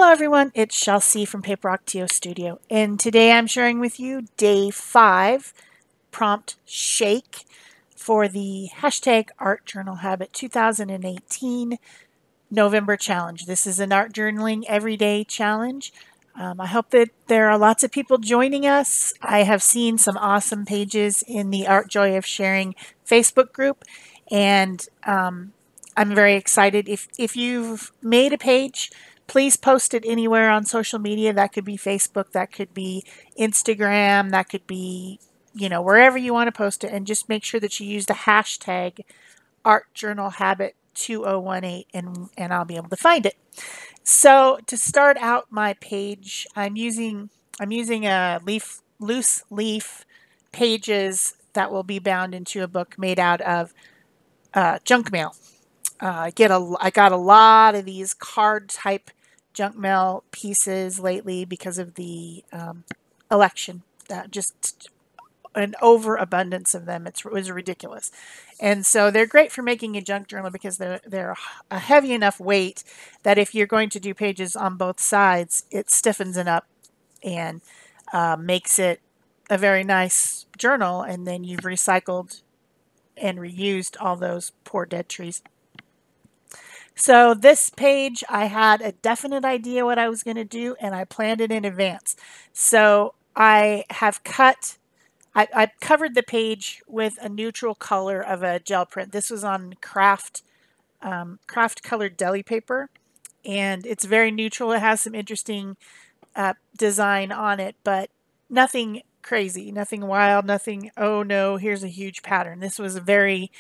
Hello everyone, it's Shel C from PaperOcotilloStudio, and today I'm sharing with you day 5, prompt shake for the hashtag Art Journal Habit 2018 November challenge. This is an art journaling everyday challenge. I hope that there are lots of people joining us. I have seen some awesome pages in the Art Joy of Sharing Facebook group, and I'm very excited. If you've made a page, please post it anywhere on social media. That could be Facebook, that could be Instagram, that could be, wherever you want to post it. And just make sure that you use the hashtag Art Journal Habit 2018 and I'll be able to find it. So to start out my page, I'm using a loose leaf pages that will be bound into a book made out of junk mail. I got a lot of these card type junk mail pieces lately because of the election. Just an overabundance of them. It was ridiculous. And so they're great for making a junk journal because they're a heavy enough weight that if you're going to do pages on both sides, it stiffens it up and makes it a very nice journal. And then you've recycled and reused all those poor dead trees. So this page, I had a definite idea what I was going to do, and I planned it in advance. So I covered the page with a neutral color of a gel print. This was on craft colored deli paper, and it's very neutral. It has some interesting design on it, but nothing crazy, nothing wild, nothing, oh no, here's a huge pattern. This was a very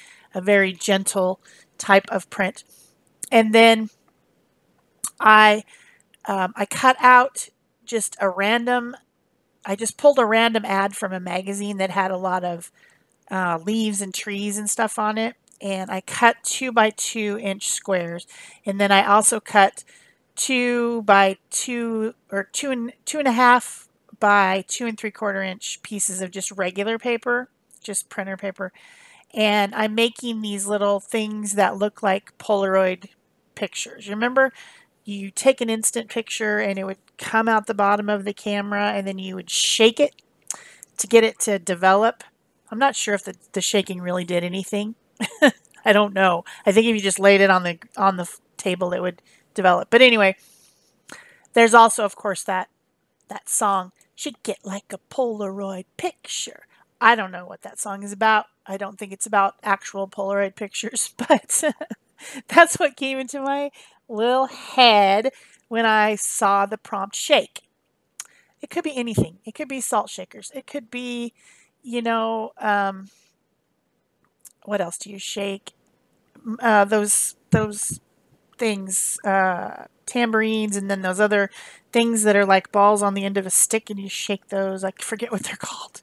gentle type of print. And then I cut out just I just pulled a random ad from a magazine that had a lot of leaves and trees and stuff on it. And I cut 2 by 2 inch squares. And then I also cut 2 by 2 or 2.5 by 2 3/4 inch pieces of just regular paper, just printer paper. And I'm making these little things that look like Polaroid pictures. Remember, you take an instant picture and it would come out the bottom of the camera and then you would shake it to get it to develop. I'm not sure if the shaking really did anything. I don't know. I think if you just laid it on the table, it would develop. But anyway, there's also, of course, that song, Should Get Like a Polaroid Picture. I don't know what that song is about. I don't think it's about actual Polaroid pictures, but that's what came into my little head when I saw the prompt shake. It could be anything. It could be salt shakers. It could be, what else do you shake? Those things, tambourines, and then those other things that are like balls on the end of a stick, and you shake those. I forget what they're called.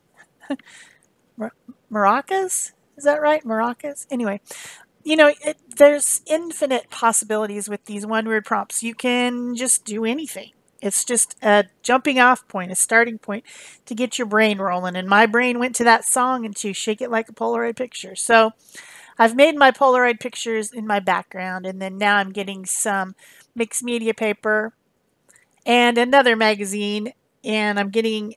Maracas? Is that right? Maracas? Anyway, there's infinite possibilities with these one-word prompts. You can just do anything. It's just a jumping off point, a starting point to get your brain rolling. And my brain went to that song and to Shake It Like a Polaroid Picture. So I've made my Polaroid pictures in my background, and then now I'm getting some mixed media paper and another magazine, and I'm getting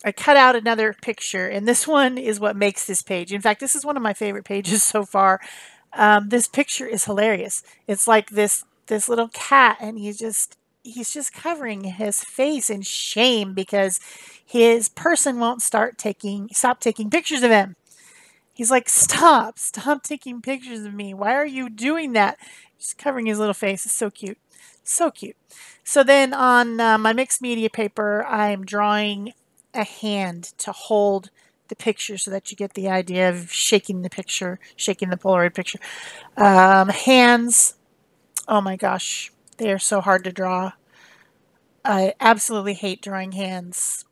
I cut out another picture, and this one is what makes this page. In fact, this is one of my favorite pages so far. This picture is hilarious. It's like this little cat, and he's just covering his face in shame because his person won't stop taking pictures of him. He's like, stop taking pictures of me. Why are you doing that? Just covering his little face. It's so cute. So cute. So then on my mixed media paper, I'm drawing a hand to hold the picture so that you get the idea of shaking the picture, shaking the Polaroid picture. Hands, oh my gosh, they are so hard to draw. I absolutely hate drawing hands,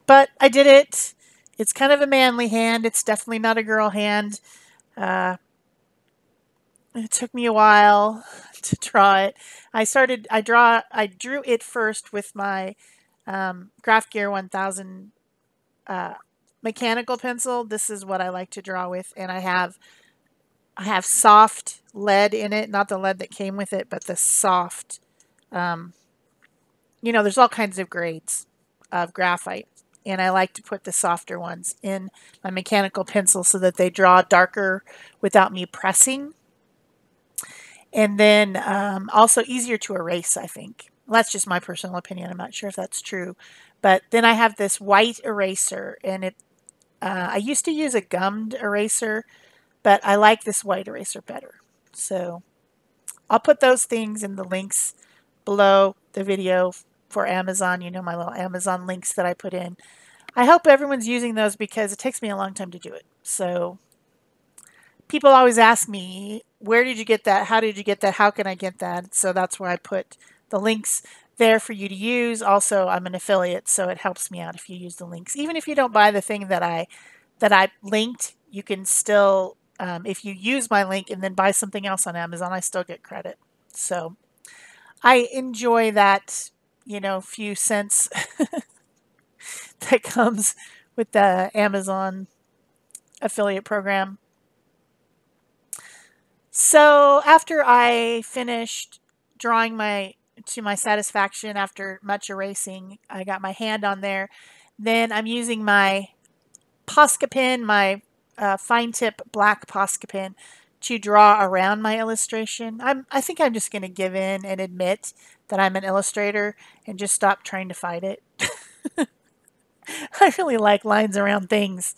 but I did it. It's kind of a manly hand. It's definitely not a girl hand. It took me a while to draw it. I drew it first with my Graph Gear 1000 mechanical pencil. This is what I like to draw with, and I have soft lead in it, not the lead that came with it, but the soft You know, there's all kinds of grades of graphite, and I like to put the softer ones in my mechanical pencil so that they draw darker without me pressing. And then also easier to erase, I think. Well, that's just my personal opinion. I'm not sure if that's true. But then I have this white eraser, and I used to use a gummed eraser, but I like this white eraser better. So I'll put those things in the links below the video for Amazon. You know, my little Amazon links that I put in. I hope everyone's using those because it takes me a long time to do it. So people always ask me, where did you get that? How did you get that? How can I get that? So that's where I put the links there for you to use. Also, I'm an affiliate, so it helps me out if you use the links. Even if you don't buy the thing that I linked, you can still, if you use my link and then buy something else on Amazon, I still get credit. So I enjoy that, you know, few cents that comes with the Amazon affiliate program. So after I finished drawing to my satisfaction after much erasing, I got my hand on there. Then I'm using my Posca pen, my fine tip black Posca pen, to draw around my illustration. I think I'm just going to give in and admit that I'm an illustrator and just stop trying to fight it. I really like lines around things.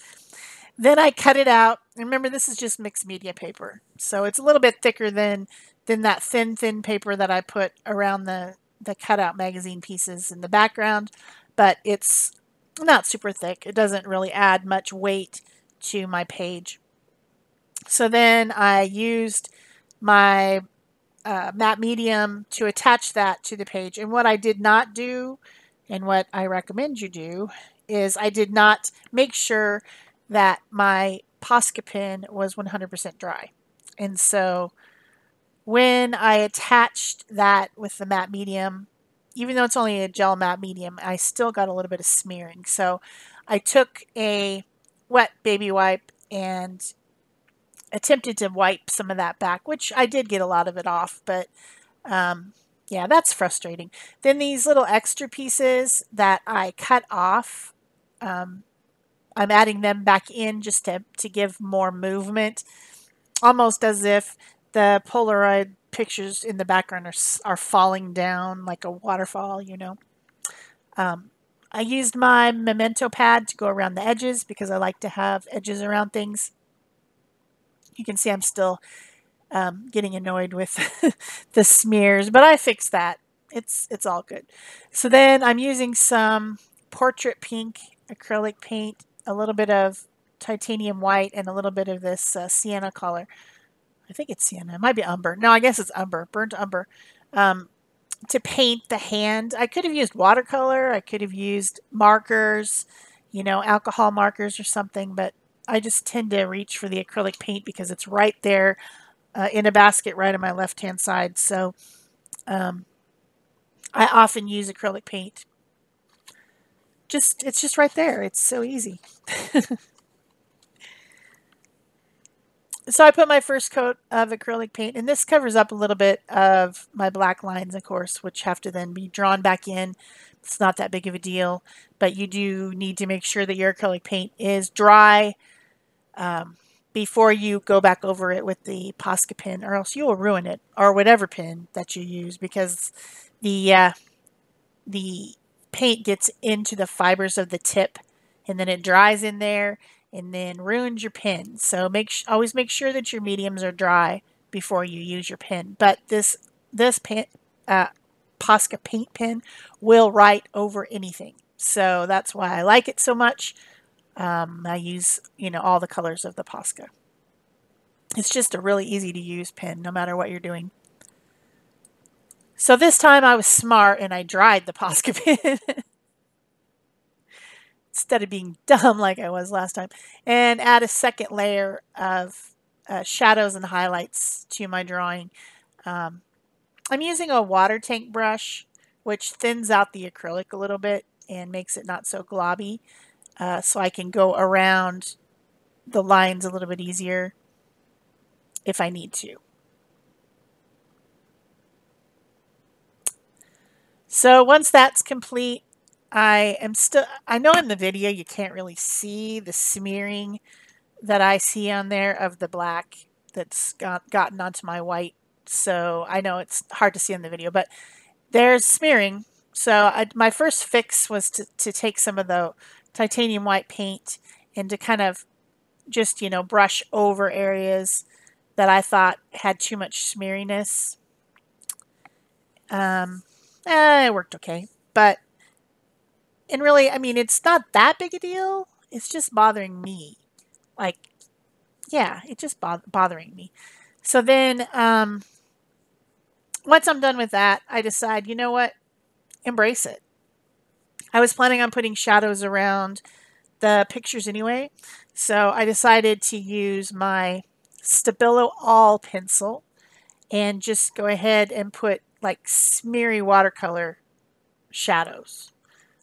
Then I cut it out. Remember, this is just mixed media paper, so it's a little bit thicker than that thin paper that I put around the cutout magazine pieces in the background, but it's not super thick. It doesn't really add much weight to my page. So then I used my matte medium to attach that to the page. And what I did not do, and what I recommend you do, is I did not make sure that my Posca pen was 100% dry. And so when I attached that with the matte medium, even though it's only a gel matte medium, I still got a little bit of smearing. So I took a wet baby wipe and attempted to wipe some of that back, which I did get a lot of it off, but yeah, that's frustrating. Then these little extra pieces that I cut off, I'm adding them back in just to give more movement, almost as if the Polaroid pictures in the background are falling down like a waterfall, you know. I used my memento pad to go around the edges because I like to have edges around things. You can see I'm still getting annoyed with the smears, but I fixed that. It's all good. So then I'm using some portrait pink acrylic paint, a little bit of titanium white, and a little bit of this sienna color. I think it's sienna. It might be umber. No, I guess it's umber, burnt umber, to paint the hand. I could have used watercolor. I could have used markers, you know, alcohol markers or something, but I just tend to reach for the acrylic paint because it's right there in a basket right on my left-hand side. So I often use acrylic paint. It's just right there. It's so easy. So I put my first coat of acrylic paint, and this covers up a little bit of my black lines, of course, which have to then be drawn back in. It's not that big of a deal, but you do need to make sure that your acrylic paint is dry before you go back over it with the Posca pen, or else you will ruin it, or whatever pen that you use, because the paint gets into the fibers of the tip, and then it dries in there, and then ruins your pen. So always make sure that your mediums are dry before you use your pen. But this pen, Posca paint pen will write over anything. So that's why I like it so much. I use, you know, all the colors of the Posca. It's just a really easy to use pen, no matter what you're doing. So this time I was smart and I dried the Posca pen instead of being dumb like I was last time, and add a second layer of shadows and highlights to my drawing. I'm using a water tank brush, which thins out the acrylic a little bit and makes it not so globby, so I can go around the lines a little bit easier if I need to. So once that's complete, I know in the video you can't really see the smearing that I see on there of the black that's gotten onto my white. So I know it's hard to see in the video, but there's smearing. So my first fix was to take some of the titanium white paint and to kind of just, brush over areas that I thought had too much smeariness. It worked okay. But, and really, I mean, it's not that big a deal. It's just bothering me. Like, yeah, it's just bothering me. So then, once I'm done with that, I decide, you know what? Embrace it. I was planning on putting shadows around the pictures anyway. So I decided to use my Stabilo All pencil and just go ahead and put like smeary watercolor shadows.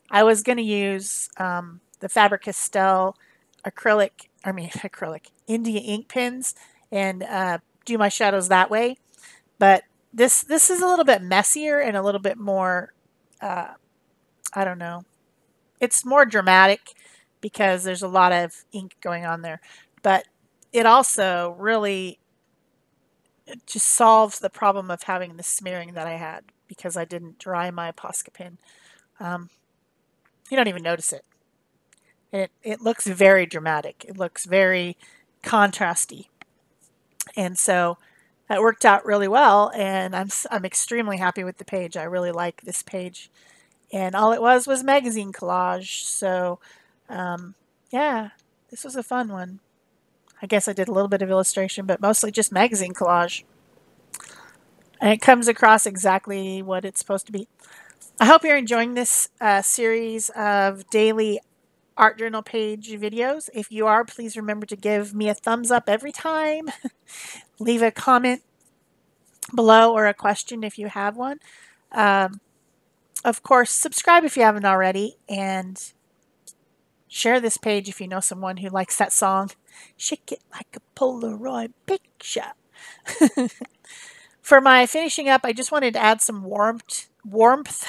I was going to use the Faber-Castell acrylic India ink pens and do my shadows that way. But this is a little bit messier and a little bit more, I don't know. It's more dramatic because there's a lot of ink going on there. But it also really just solves the problem of having the smearing that I had because I didn't dry my Posca pen. You don't even notice it. It looks very dramatic. It looks very contrasty. And so that worked out really well, and I'm extremely happy with the page. I really like this page. And all it was magazine collage. So yeah, this was a fun one. I guess I did a little bit of illustration, but mostly just magazine collage. And it comes across exactly what it's supposed to be. I hope you're enjoying this series of daily art journal page videos. If you are, please remember to give me a thumbs up every time. Leave a comment below or a question if you have one. Of course, subscribe if you haven't already, and share this page if you know someone who likes that song. Shake it like a Polaroid picture. For my finishing up, I just wanted to add some warmth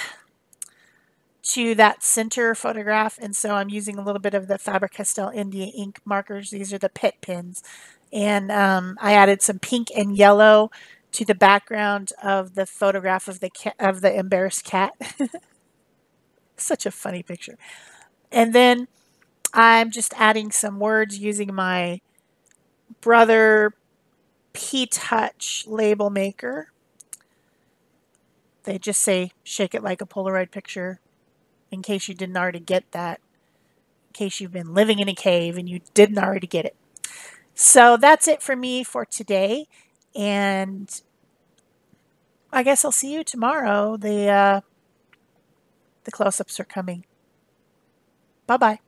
to that center photograph, and so I'm using a little bit of the Faber-Castell India ink markers. These are the pit pens, and I added some pink and yellow to the background of the photograph of the embarrassed cat. Such a funny picture. And then I'm just adding some words using my Brother P-Touch label maker. They just say shake it like a Polaroid picture, in case you didn't already get that, in case you've been living in a cave and you didn't already get it. So that's it for me for today, and I guess I'll see you tomorrow. The close-ups are coming. Bye-bye.